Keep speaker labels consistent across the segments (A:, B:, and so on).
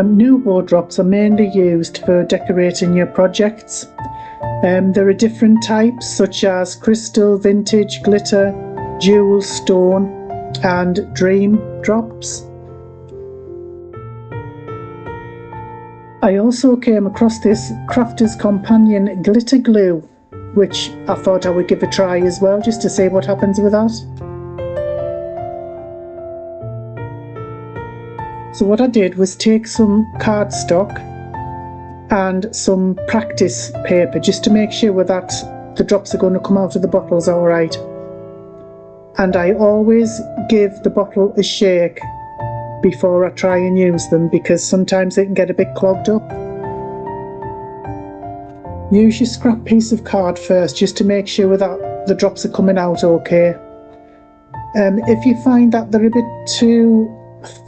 A: Nuvo Drops are mainly used for decorating your projects. There are different types such as crystal, vintage, glitter, jewel, stone and dream drops. I also came across this Crafter's Companion glitter glue, which I thought I would give a try as well, just to see what happens with that. So what I did was take some cardstock and some practice paper just to make sure that the drops are going to come out of the bottles alright. And I always give the bottle a shake before I try and use them, because sometimes they can get a bit clogged up. Use your scrap piece of card first just to make sure that the drops are coming out okay. If you find that they're a bit too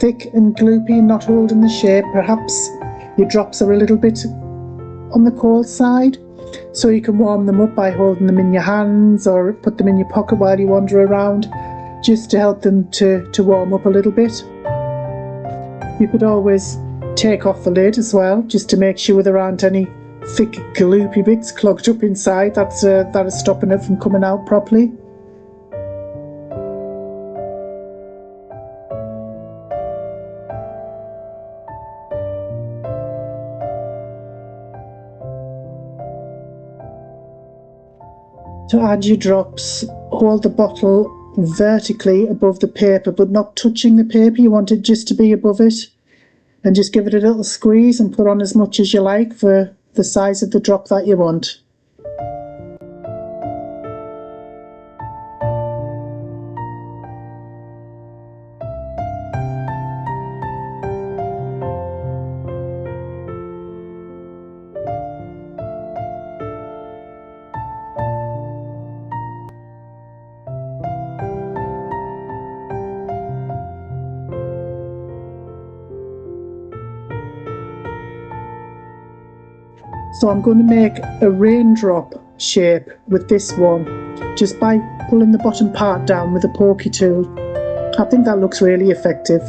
A: thick and gloopy and not holding the shape, perhaps your drops are a little bit on the cold side, so you can warm them up by holding them in your hands or put them in your pocket while you wander around, just to help them to warm up a little bit. You could always take off the lid as well, just to make sure there aren't any thick gloopy bits clogged up inside that are stopping it from coming out properly. To add your drops, hold the bottle vertically above the paper, but not touching the paper. You want it just to be above it, and just give it a little squeeze and put on as much as you like for the size of the drop that you want. So I'm going to make a raindrop shape with this one, just by pulling the bottom part down with a pokey tool. I think that looks really effective.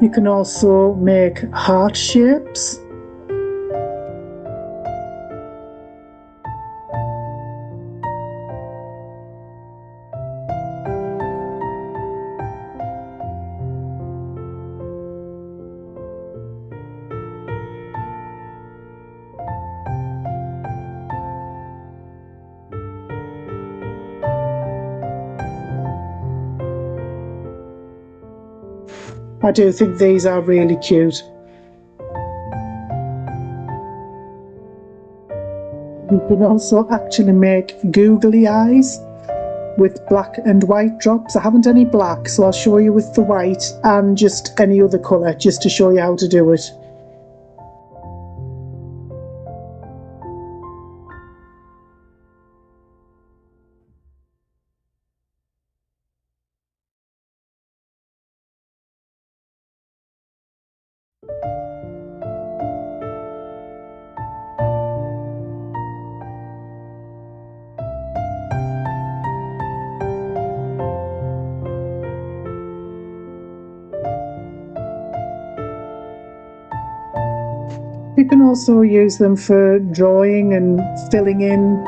A: You can also make heart shapes. I do think these are really cute. You can also actually make googly eyes with black and white drops. I haven't any black, so I'll show you with the white and just any other colour, just to show you how to do it. You can also use them for drawing and filling in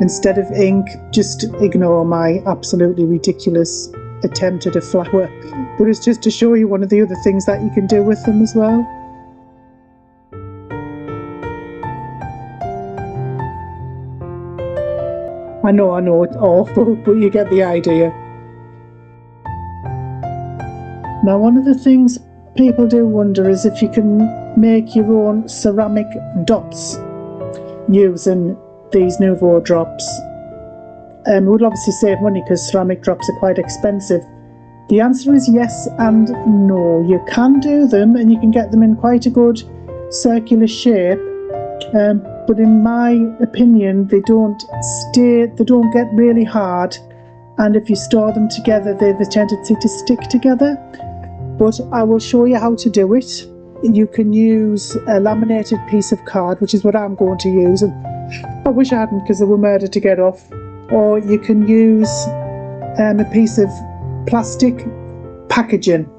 A: instead of ink. Just ignore my absolutely ridiculous attempt at a flower, but it's just to show you one of the other things that you can do with them as well. I know, it's awful, but you get the idea. Now, one of the things people do wonder is if you can make your own ceramic dots using these Nuvo Drops. It would obviously save money because ceramic drops are quite expensive. The answer is yes and no. You can do them and you can get them in quite a good circular shape, but in my opinion they don't get really hard and if you store them together they have a tendency to stick together, but I will show you how to do it. You can use a laminated piece of card, which is what I'm going to use, and I wish I hadn't because they were murder to get off, or you can use a piece of plastic packaging.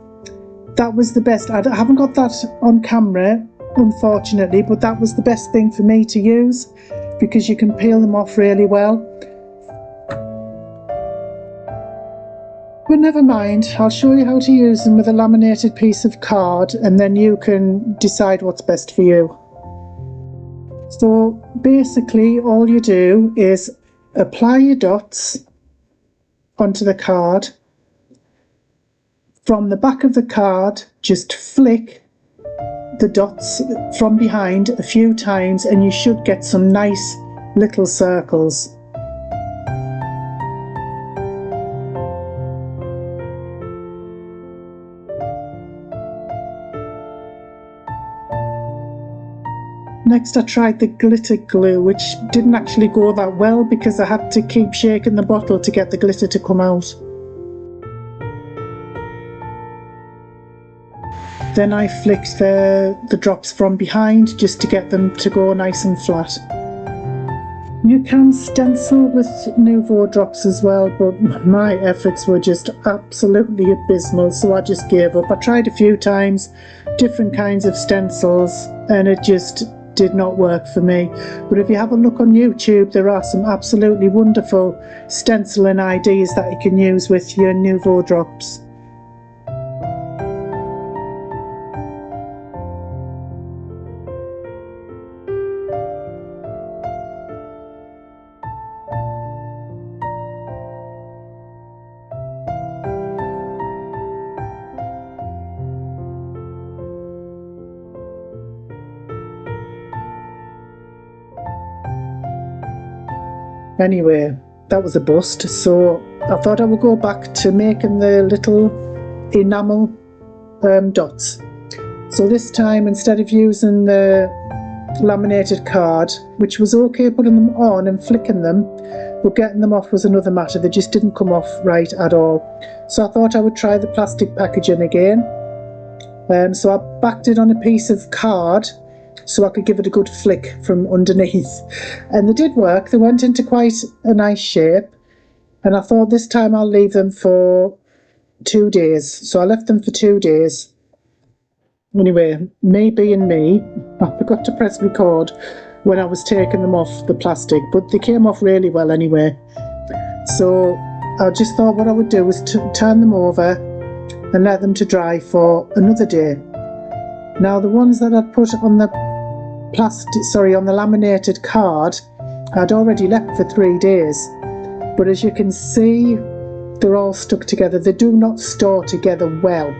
A: That was the best. I haven't got that on camera unfortunately, but that was the best thing for me to use because you can peel them off really well. But never mind, I'll show you how to use them with a laminated piece of card and then you can decide what's best for you. So basically all you do is apply your dots onto the card. From the back of the card, just flick the dots from behind a few times and you should get some nice little circles. Next I tried the glitter glue, which didn't actually go that well because I had to keep shaking the bottle to get the glitter to come out. Then I flicked the drops from behind just to get them to go nice and flat. You can stencil with Nuvo Drops as well, but my efforts were just absolutely abysmal, so I just gave up. I tried a few times, different kinds of stencils, and it just did not work for me. But if you have a look on YouTube, there are some absolutely wonderful stenciling ideas that you can use with your Nuvo Drops. Anyway, that was a bust, so I thought I would go back to making the little enamel dots. So this time, instead of using the laminated card, which was okay putting them on and flicking them, but getting them off was another matter. They just didn't come off right at all. So I thought I would try the plastic packaging again. So I backed it on a piece of card so I could give it a good flick from underneath. And they did work. They went into quite a nice shape. And I thought this time I'll leave them for 2 days. So I left them for 2 days. Anyway, me being me, I forgot to press record when I was taking them off the plastic, but they came off really well anyway. So I just thought what I would do was turn them over and let them to dry for another day. Now the ones that I'd put on the on the laminated card, I'd already left for 3 days, but as you can see, they're all stuck together. They do not store together well.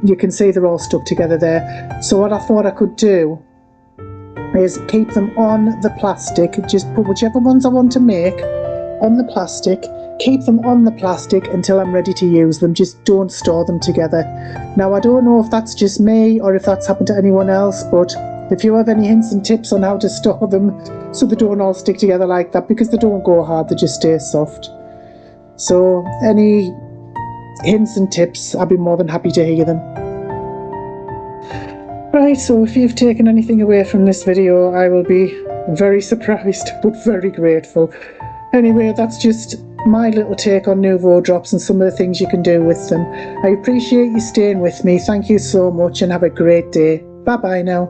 A: You can see they're all stuck together there. So what I thought I could do is keep them on the plastic, just put whichever ones I want to make on the plastic, keep them on the plastic until I'm ready to use them. Just don't store them together. Now I don't know if that's just me or if that's happened to anyone else, but if you have any hints and tips on how to store them so they don't all stick together like that, because they don't go hard, they just stay soft. So any hints and tips, I'd be more than happy to hear them. Right, so if you've taken anything away from this video, I will be very surprised but very grateful. Anyway, that's just my little take on Nuvo Drops and some of the things you can do with them. I appreciate you staying with me. Thank you so much and have a great day. Bye bye now.